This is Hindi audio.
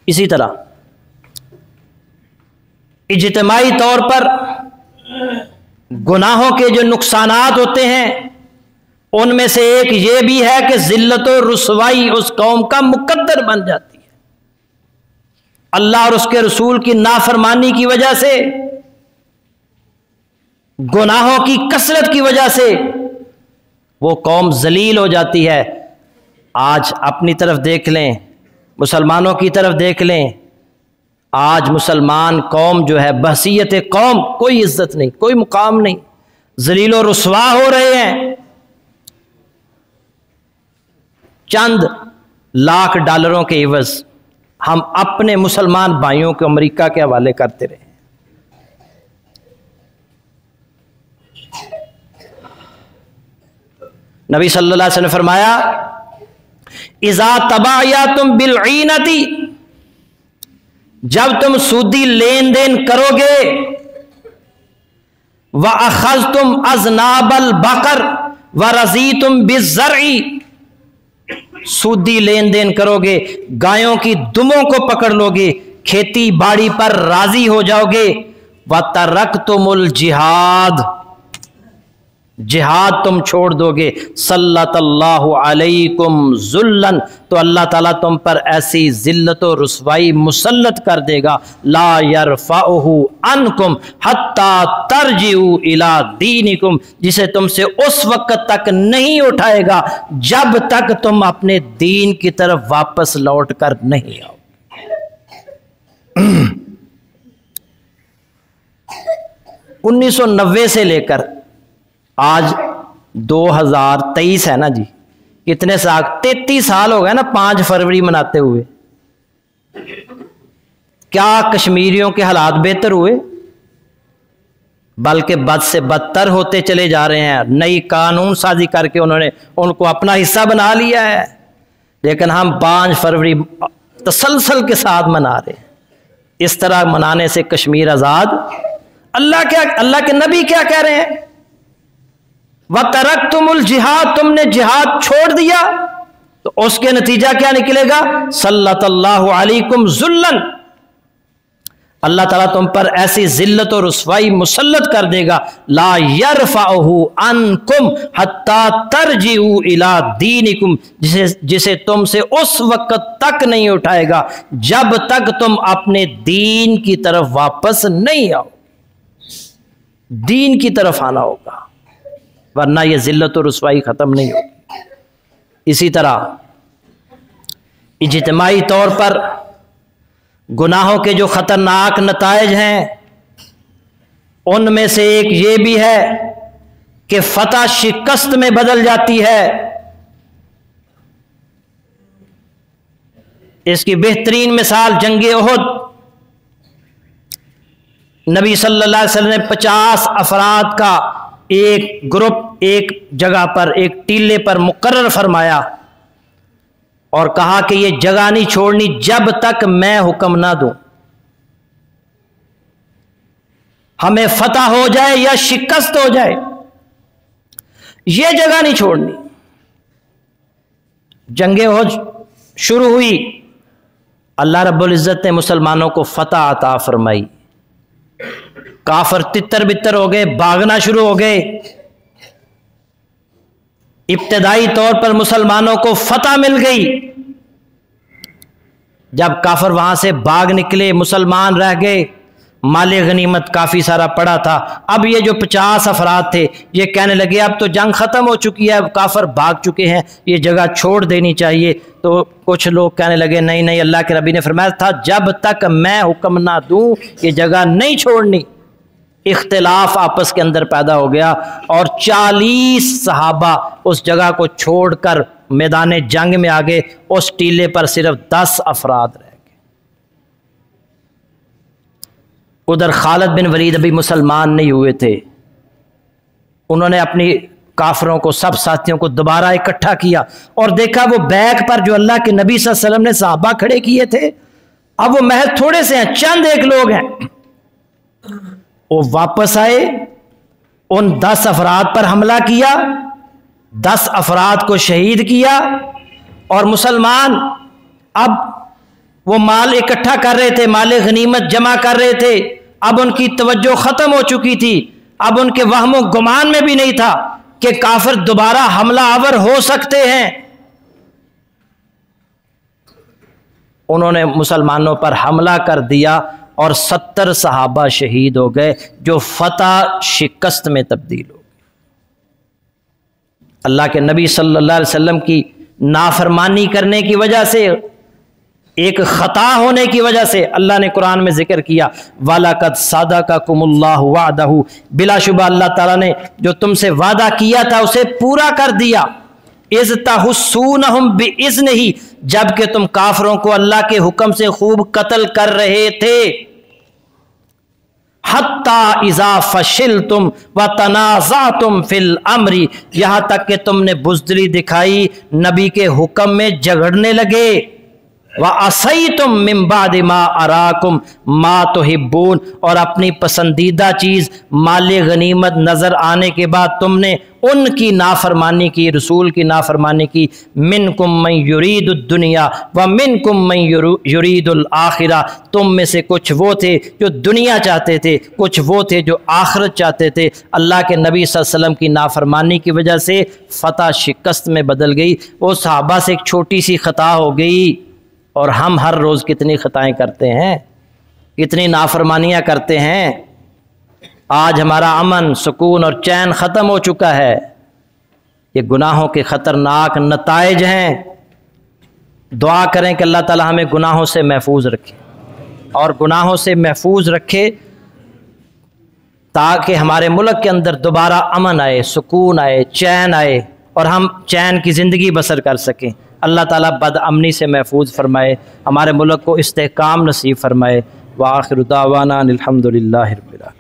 इसी तरह इज्तिमाई तौर पर गुनाहों के जो नुकसानात होते हैं उनमें से एक ये भी है कि जिल्लत और रुसवाई उस कौम का मुकद्दर बन जाती है। अल्लाह और उसके रसूल की नाफरमानी की वजह से, गुनाहों की कसरत की वजह से वो कौम जलील हो जाती है। आज अपनी तरफ देख लें, मुसलमानों की तरफ देख लें, आज मुसलमान कौम जो है बहसीयत कौम कोई इज्जत नहीं, कोई मुकाम नहीं, जलील और रुसवा हो रहे हैं। चंद लाख डॉलरों के इवज हम अपने मुसलमान भाइयों को अमेरिका के हवाले करते रहे। नबी सल्लल्लाहु अलैहि वसल्लम ने फरमाया, इज़ा तबाया तुम बिलईनती, जब तुम सूदी लेन देन करोगे, व अखज़तुम अज़नाबल बकर व रज़ीतुम बिज़्ज़रई, सूदी लेन देन करोगे, गायों की दुमों को पकड़ लोगे, खेती बाड़ी पर राजी हो जाओगे, व तरकतुमुल जिहाद, जिहाद तुम छोड़ दोगे, सल्लल्लाहु अलैकुम ज़ुल्लन, तो अल्लाह ताला तुम पर ऐसी जिल्लत और रुसवाई मुसल्लत कर देगा, ला यरफ़अहु अन्कुम हत्ता तरजिउ इला दीनिकुम, जिसे तुमसे उस वक्त तक नहीं उठाएगा जब तक तुम अपने दीन की तरफ वापस लौट कर नहीं आओ। 1990 से लेकर आज 2023 है ना जी, कितने साल, 33 साल हो गए ना 5 फरवरी मनाते हुए। क्या कश्मीरियों के हालात बेहतर हुए? बल्कि बद से बदतर होते चले जा रहे हैं। नई कानून साजी करके उन्होंने उनको अपना हिस्सा बना लिया है, लेकिन हम 5 फरवरी तसलसल के साथ मना रहे हैं। इस तरह मनाने से कश्मीर आजाद? अल्लाह के नबी क्या कह रहे हैं? व तरकतुमुल जिहाद, तुमने जिहाद छोड़ दिया तो उसके नतीजा क्या निकलेगा? सल्लल्लाहु अलैकुम ज़ुल्लन, अल्लाह ताला तुम पर ऐसी जिल्लत और रुसवाई मुसल्लत कर देगा, ला यरफ़अहु अन्कुम हत्ता तरजिउ इला दीनिकुम, जिसे तुमसे उस वक्त तक नहीं उठाएगा जब तक तुम अपने दीन की तरफ वापस नहीं आओ। दीन की तरफ आना होगा, वरना यह जिल्लत और रुसवाई ख़त्म नहीं होगी। इसी तरह इज्तिमाई तौर पर गुनाहों के जो ख़तरनाक नताइज हैं उनमें से एक ये भी है कि फतह शिकस्त में बदल जाती है। इसकी बेहतरीन मिसाल जंगे उहुद, नबी सल्लल्लाहु अलैहि वसल्लम ने 50 अफराद का एक ग्रुप एक जगह पर, एक टीले पर मुकर्रर फरमाया और कहा कि ये जगह नहीं छोड़नी जब तक मैं हुक्म ना दूं। हमें फतह हो जाए या शिकस्त हो जाए, ये जगह नहीं छोड़नी। जंगे उहुद शुरू हुई, अल्लाह रब्बुल इज़्ज़त ने मुसलमानों को फतह अता फरमाई। काफिर तितर बितर हो गए, भागना शुरू हो गए। इब्तदाई तौर पर मुसलमानों को फतह मिल गई। जब काफिर वहां से भाग निकले, मुसलमान रह गए, माले गनीमत काफी सारा पड़ा था। अब ये जो 50 अफराद थे ये कहने लगे अब तो जंग खत्म हो चुकी है, अब काफिर भाग चुके हैं, ये जगह छोड़ देनी चाहिए। तो कुछ लोग कहने लगे नहीं नहीं, अल्लाह के नबी ने फरमाया था जब तक मैं हुक्म ना दूं ये जगह नहीं छोड़नी। इख्तिलाफ आपस के अंदर पैदा हो गया और 40 सहाबा उस जगह को छोड़कर मैदान जंग में आ गए। उस टीले पर सिर्फ 10 अफराद रह गए। उधर खालिद बिन वलीद अभी मुसलमान नहीं हुए थे। उन्होंने अपनी काफरों को, सब साथियों को दोबारा इकट्ठा किया और देखा वो बैग पर जो अल्लाह के नबी सल्लल्लाहु अलैहि वसल्लम ने सहाबा खड़े किए थे, अब वो महज थोड़े से हैं, चंद एक लोग हैं। वो वापस आए, उन 10 अफराद पर हमला किया, 10 अफराद को शहीद किया और मुसलमान अब वो माल इकट्ठा कर रहे थे, माल गनीमत जमा कर रहे थे। अब उनकी तवज्जो खत्म हो चुकी थी। अब उनके वहमो गुमान में भी नहीं था कि काफिर दोबारा हमला आवर हो सकते हैं। उन्होंने मुसलमानों पर हमला कर दिया और 70 सहाबा शहीद हो गए, जो फतह शिकस्त में तब्दील हो गए। अल्लाह के नबी सल्लल्लाहु अलैहि वसल्लम की नाफरमानी करने की वजह से, एक खता होने की वजह से अल्लाह ने कुरान में जिक्र किया, वालकद सदक़कुमुल्लाहु वअदहु, बिलाशुबा अल्लाह ताला ने जो तुमसे वादा किया था उसे पूरा कर दिया। इज़ तहुस्सूनहुम बिइज़्निही, जबकि तुम काफिरों को अल्लाह के हुक्म से खूब कत्ल कर रहे थे। हत्ता इज़ा फशिलतुम व तनाज़अतुम फिल अम्री, यहाँ तक कि तुमने बुज़दिली दिखाई, नबी के हुक्म में झगड़ने लगे। व असैतुम मिन बादि मा अराकुम मा तुहिब्बून, और अपनी पसंदीदा चीज़ माले गनीमत नज़र आने के बाद तुमने उनकी नाफरमानी की, रसूल की नाफरमानी की। मिनकुम मन युरीदुद दुनिया व मिनकुम मन युरीदुल आखिरा, तुम में से कुछ वो थे जो दुनिया चाहते थे, कुछ वो थे जो आखिरत चाहते थे। अल्लाह के नबी सल्लल्लाहु अलैहि वसल्लम की नाफरमानी की वजह से फतह शिकस्त में बदल गई। वो सहाबा से एक छोटी सी खता हो गई। और हम हर रोज़ कितनी खताएं करते हैं, कितनी नाफरमानियां करते हैं। आज हमारा अमन, सुकून और चैन ख़त्म हो चुका है। ये गुनाहों के ख़तरनाक नताइज हैं। दुआ करें कि अल्लाह ताला हमें गुनाहों से महफूज रखे, और गुनाहों से महफूज रखे ताकि हमारे मुल्क के अंदर दोबारा अमन आए, सुकून आए, चैन आए, और हम चैन की ज़िंदगी बसर कर सकें। अल्लाह ताला बदअमनी से महफूज फरमाए, हमारे मुल्क को इस्तेहकाम नसीब फरमाए। व आखिर दावाना अनिल हम्दुलिल्लाहि रब्बिल आलमीन।